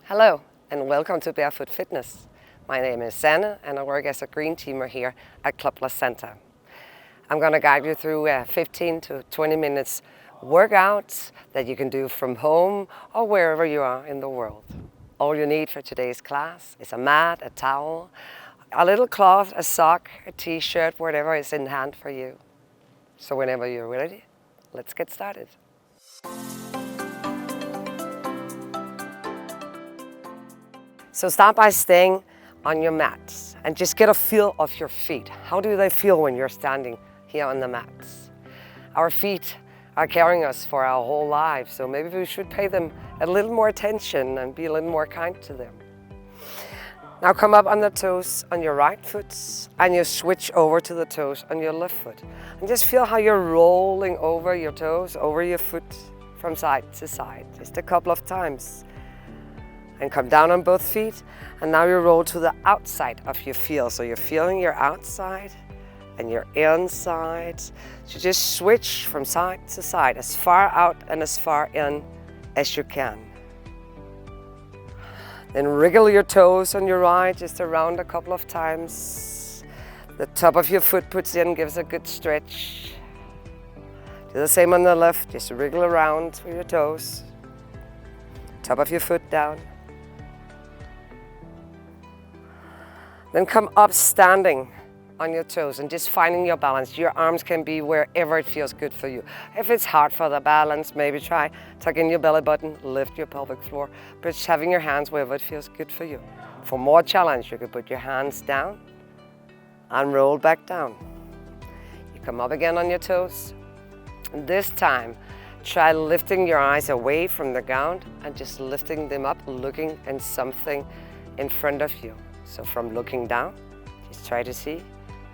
Hello and welcome to Barefoot Fitness. My name is Sanne and I work as a green teamer here at Club Center. I'm going to guide you through 15 to 20 minutes workouts that you can do from home or wherever you are in the world. All you need for today's class is a mat, a towel, a little cloth, a sock, a t-shirt, whatever is in hand for you. So whenever you're ready, let's get started. So start by staying on your mats and just get a feel of your feet. How do they feel when you're standing here on the mats? Our feet are carrying us for our whole lives, so maybe we should pay them a little more attention and be a little more kind to them. Now come up on the toes on your right foot and you switch over to the toes on your left foot. And just feel how you're rolling over your toes, over your foot from side to side, just a couple of times. And come down on both feet, and now you roll to the outside of your heel. So you're feeling your outside and your inside. So just switch from side to side, as far out and as far in as you can. Then wriggle your toes on your right, just around a couple of times. The top of your foot puts in, gives a good stretch. Do the same on the left, just wriggle around with your toes. Top of your foot down. Then come up standing on your toes and just finding your balance. Your arms can be wherever it feels good for you. If it's hard for the balance, maybe try tuck in your belly button, lift your pelvic floor, but just having your hands wherever it feels good for you. For more challenge, you can put your hands down and roll back down. You come up again on your toes. And this time, try lifting your eyes away from the ground and just lifting them up, looking at something in front of you. So from looking down, just try to see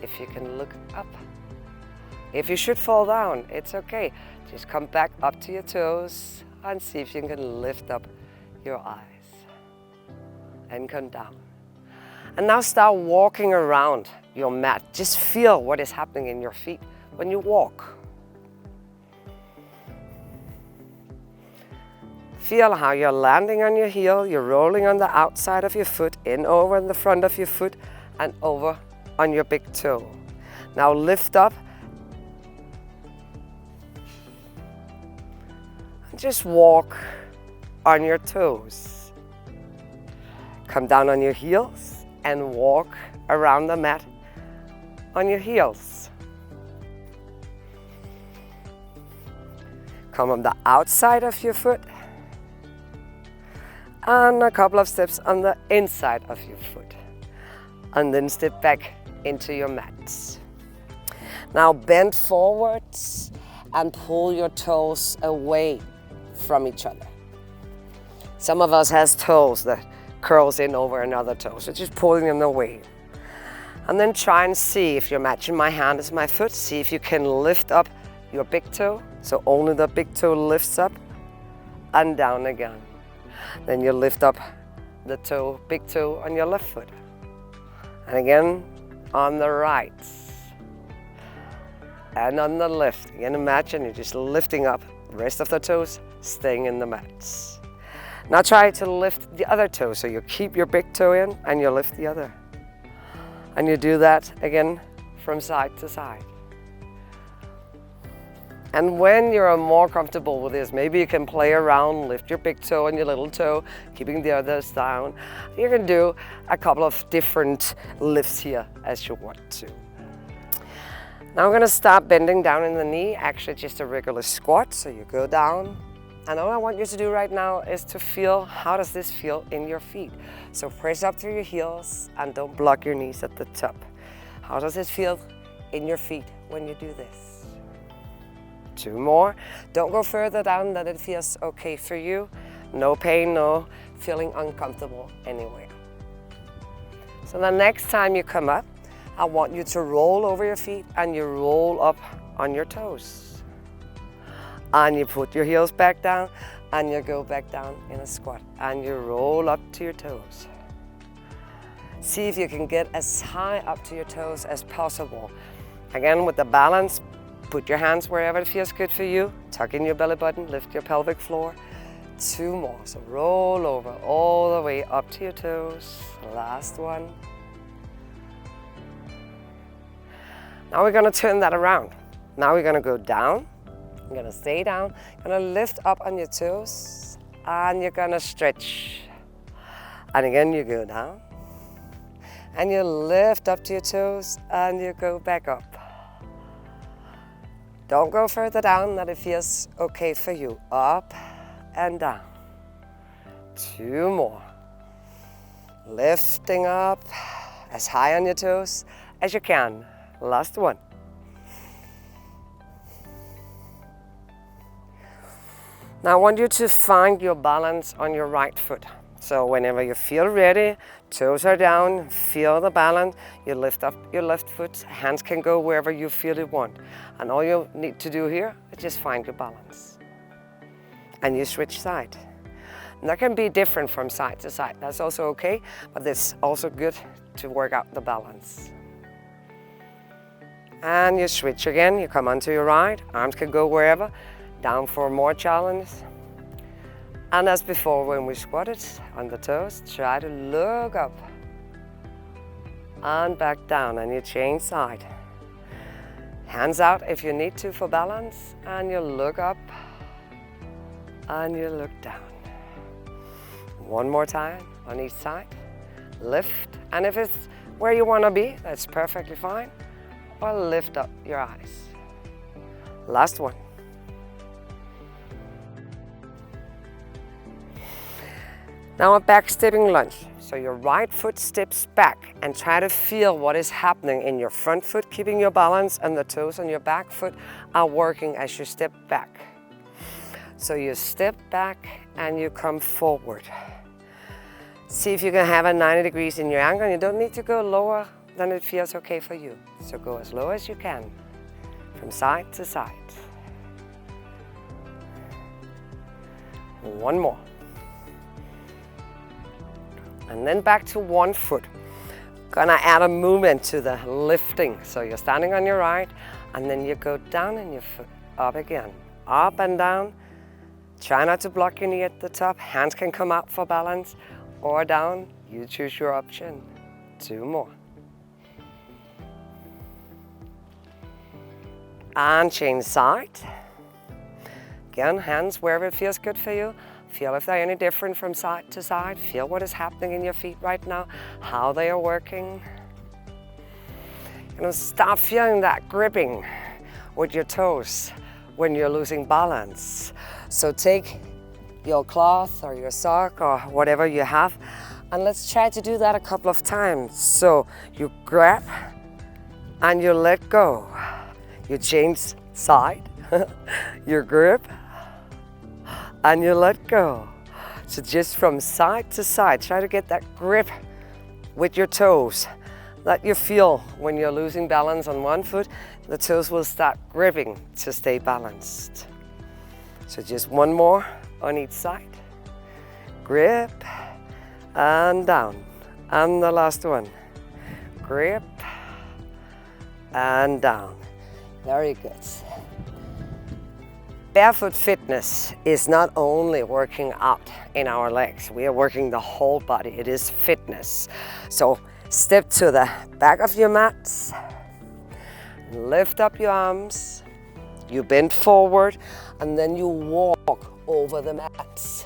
if you can look up. If you should fall down, it's okay. Just come back up to your toes and see if you can lift up your eyes. And come down. And now start walking around your mat. Just feel what is happening in your feet when you walk. Feel how you're landing on your heel, you're rolling on the outside of your foot, in over in the front of your foot, and over on your big toe. Now lift up. And just walk on your toes. Come down on your heels and walk around the mat on your heels. Come on the outside of your foot. And a couple of steps on the inside of your foot. And then step back into your mats. Now bend forwards and pull your toes away from each other. Some of us has toes that curls in over another toe, so just pulling them away. And then try and see if you're matching my hand as my foot. See if you can lift up your big toe, so only the big toe lifts up and down again. Then you lift up the toe, big toe on your left foot. And again on the right. And on the left. Again, imagine you're just lifting up the rest of the toes, staying in the mats. Now try to lift the other toe. So you keep your big toe in and you lift the other. And you do that again from side to side. And when you're more comfortable with this, maybe you can play around, lift your big toe and your little toe, keeping the others down. You can do a couple of different lifts here as you want to. Now I'm going to start bending down in the knee, actually just a regular squat. So you go down, and all I want you to do right now is to feel, how does this feel in your feet? So press up through your heels and don't block your knees at the top. How does it feel in your feet when you do this? 2 more. Don't go further down than it feels okay for you. No pain, no feeling uncomfortable anywhere. So the next time you come up, I want you to roll over your feet and you roll up on your toes. And you put your heels back down and you go back down in a squat and you roll up to your toes. See if you can get as high up to your toes as possible. Again, with the balance, put your hands wherever it feels good for you. Tuck in your belly button, lift your pelvic floor. 2 more. So roll over all the up to your toes. Last one. Now we're gonna turn that around. Now we're gonna go down. You're gonna stay down. You're gonna lift up on your toes and you're gonna stretch. And again, you go down. And you lift up to your toes and you go back up. Don't go further down than it feels okay for you. Up and down. 2 more. Lifting up as high on your toes as you can. Last one. Now I want you to find your balance on your right foot. So whenever you feel ready, toes are down, feel the balance, you lift up your left foot, hands can go wherever you feel you want. And all you need to do here is just find your balance. And you switch side. And that can be different from side to side. That's also okay, but it's also good to work out the balance. And you switch again, you come onto your right, arms can go wherever, down for more challenge. And as before when we squatted on the toes, try to look up and back down, and you change side. Hands out if you need to for balance, and you look up and you look down. One more time on each side. Lift, and if it's where you want to be, that's perfectly fine. Or lift up your eyes. Last one. Now a back stepping lunge. So your right foot steps back and try to feel what is happening in your front foot, keeping your balance, and the toes on your back foot are working as you step back. So you step back and you come forward. See if you can have a 90 degrees in your ankle. You don't need to go lower than it feels okay for you. So go as low as you can, from side to side. One more. And then back to one foot. Gonna add a movement to the lifting. So you're standing on your right, and then you go down and your foot up again. Up and down. Try not to block your knee at the top. Hands can come out for balance, or down. You choose your option. 2 more. And change side. Again, hands wherever it feels good for you. Feel if they're any different from side to side. Feel what is happening in your feet right now, how they are working. Start feeling that gripping with your toes when you're losing balance. So take your cloth or your sock or whatever you have, and let's try to do that a couple of times. So you grab and you let go. You change side, your grip, and you let go. So just from side to side, try to get that grip with your toes that you feel when you're losing balance on one foot. The toes will start gripping to stay balanced. So just one more on each side. Grip and down. And the last one. Grip and down. Very good. Barefoot fitness is not only working out in our legs, we are working the whole body. It is fitness. So step to the back of your mats, lift up your arms, you bend forward, and then you walk over the mats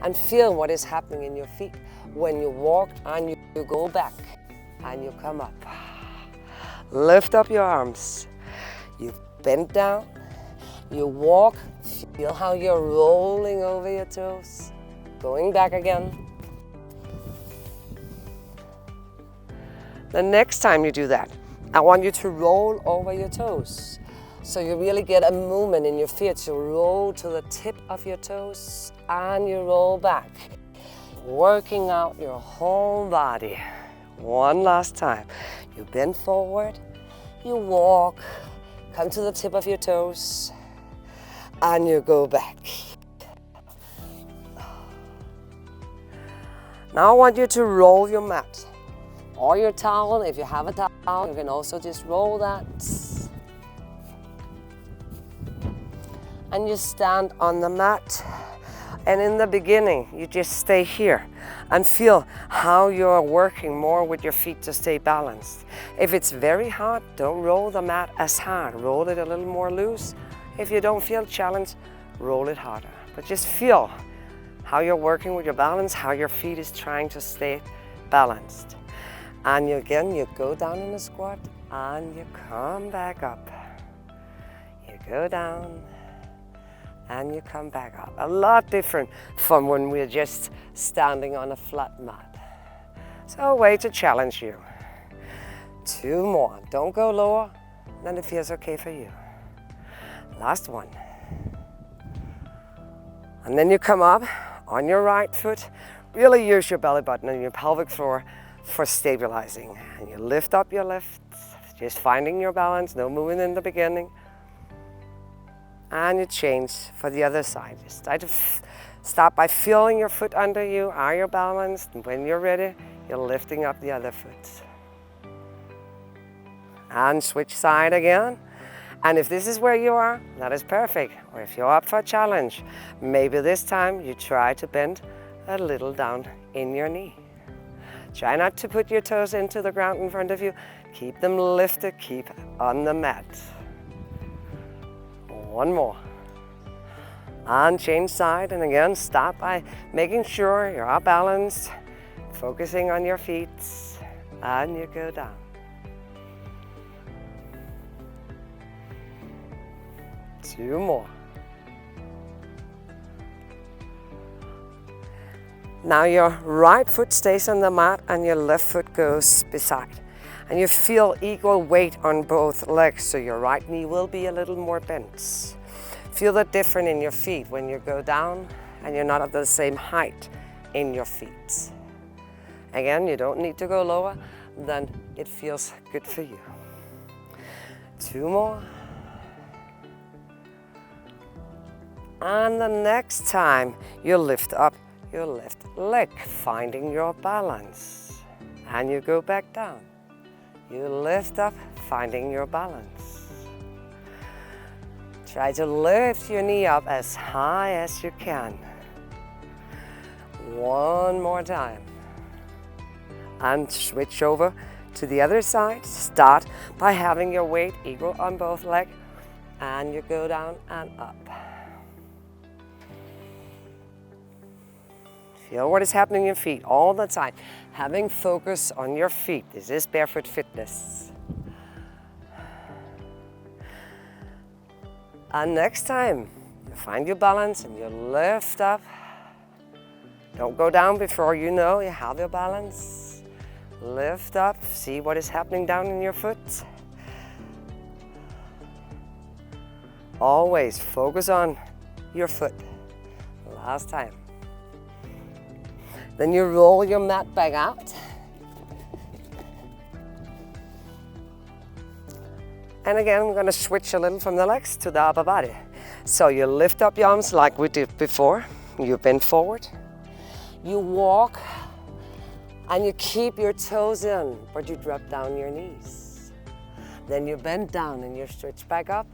and feel what is happening in your feet when you walk, and you go back and you come up. Lift up your arms, you bend down, you walk, feel how you're rolling over your toes, going back again. The next time you do that, I want you to roll over your toes. So you really get a movement in your feet. So roll to the tip of your toes and you roll back. Working out your whole body. One last time. You bend forward, you walk, come to the tip of your toes, and you go back. Now I want you to roll your mat or your towel. If you have a towel, you can also just roll that. And you stand on the mat And in the beginning, you just stay here and feel how you're working more with your feet to stay balanced. If it's very hard, don't roll the mat as hard. Roll it a little more loose. If you don't feel challenged, roll it harder. But just feel how you're working with your balance, how your feet is trying to stay balanced. And again, you go down in a squat and you come back up. You go down and you come back up. A lot different from when we're just standing on a flat mat. So a way to challenge you. 2 more. Don't go lower than it feels okay for you. Last one. And then you come up on your right foot. Really use your belly button and your pelvic floor for stabilizing. And you lift up your left, just finding your balance, no moving in the beginning. And you change for the other side. Just try to start by feeling your foot under you. Are you balanced? And when you're ready, you're lifting up the other foot. And switch side again. And if this is where you are, that is perfect. Or if you're up for a challenge, maybe this time you try to bend a little down in your knee. Try not to put your toes into the ground in front of you. Keep them lifted, keep on the mat. 1 more. And change side, and again, start by making sure you are balanced, focusing on your feet, and you go down. Two more. Now your right foot stays on the mat and your left foot goes beside. And you feel equal weight on both legs, so your right knee will be a little more bent. Feel the difference in your feet when you go down and you're not at the same height in your feet. Again, you don't need to go lower than it feels good for you. 2 more. And the next time you lift up your left leg, finding your balance. And you go back down. You lift up, finding your balance. Try to lift your knee up as high as you can. 1 more time. And switch over to the other side. Start by having your weight equal on both legs. And you go down and up. Feel what is happening in your feet all the time. Having focus on your feet. This is Barefoot Fitness. And next time, you find your balance and you lift up. Don't go down before you know you have your balance. Lift up, see what is happening down in your foot. Always focus on your foot. Last time. Then you roll your mat back out. And again, we're going to switch a little from the legs to the upper body. So you lift up your arms like we did before. You bend forward. You walk and you keep your toes in, but you drop down your knees. Then you bend down and you stretch back up.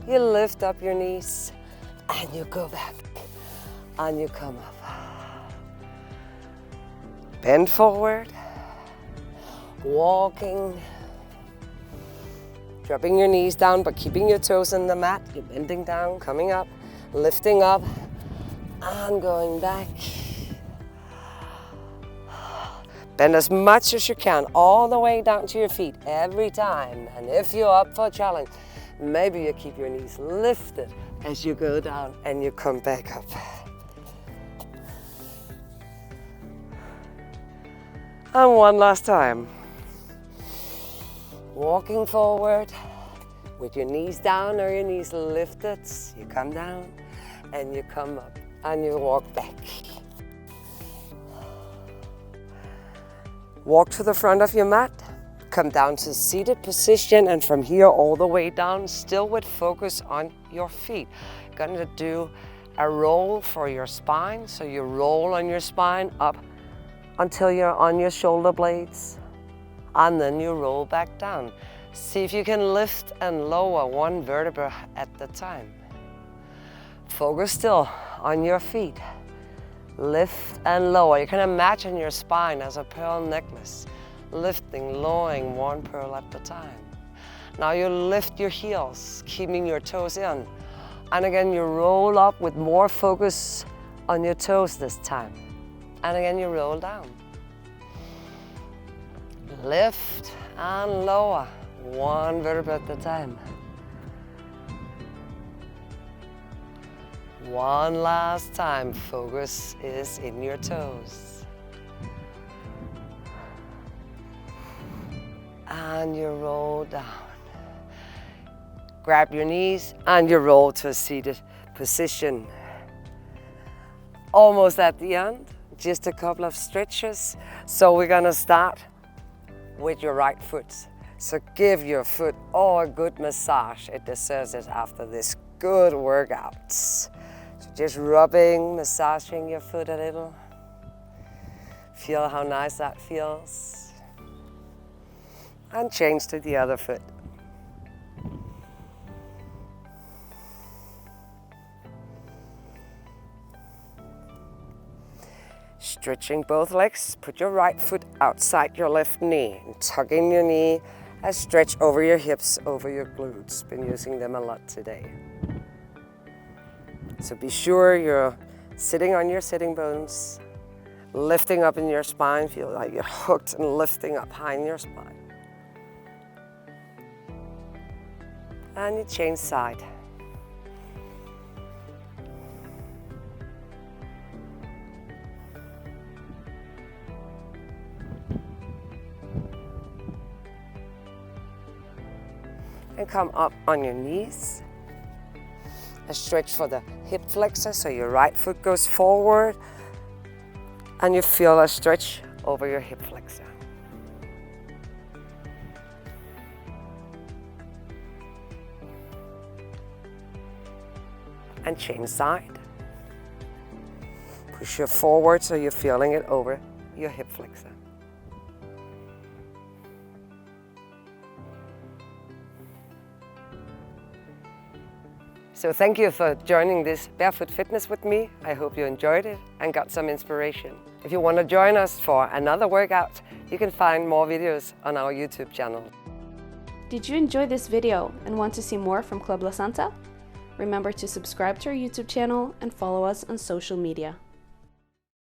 You lift up your knees and you go back and you come up. Bend forward, walking, dropping your knees down but keeping your toes on the mat. You're bending down, coming up, lifting up, and going back. Bend as much as you can, all the way down to your feet every time. And if you're up for a challenge, maybe you keep your knees lifted as you go down and you come back up. And one last time. Walking forward with your knees down or your knees lifted. You come down and you come up and you walk back. Walk to the front of your mat. Come down to seated position, and from here all the way down, still with focus on your feet. Gonna do a roll for your spine. So you roll on your spine up until you're on your shoulder blades, and then you roll back down. See if you can lift and lower one vertebra at the time. Focus still on your feet. Lift and lower. You can imagine your spine as a pearl necklace, lifting, lowering one pearl at a time. Now you lift your heels, keeping your toes in. And again, you roll up with more focus on your toes this time. And again, you roll down. Lift and lower, one vertebra at a time. One last time, focus is in your toes. And you roll down. Grab your knees and you roll to a seated position. Almost at the end, just a couple of stretches. So we're gonna start with your right foot. So give your foot a good massage. It deserves it after this good workout. So just rubbing, massaging your foot a little. Feel how nice that feels. And change to the other foot. Stretching both legs, put your right foot outside your left knee and tuck in your knee and stretch over your hips, over your glutes. Been using them a lot today. So be sure you're sitting on your sitting bones, lifting up in your spine, feel like you're hooked and lifting up high in your spine. And you change side. And come up on your knees. A stretch for the hip flexor, so your right foot goes forward and you feel a stretch over your hip flexor. And change side. Push it forward so you're feeling it over your hip flexor. So thank you for joining this Barefoot Fitness with me. I hope you enjoyed it and got some inspiration. If you want to join us for another workout, you can find more videos on our YouTube channel. Did you enjoy this video and want to see more from Club La Santa? Remember to subscribe to our YouTube channel and follow us on social media.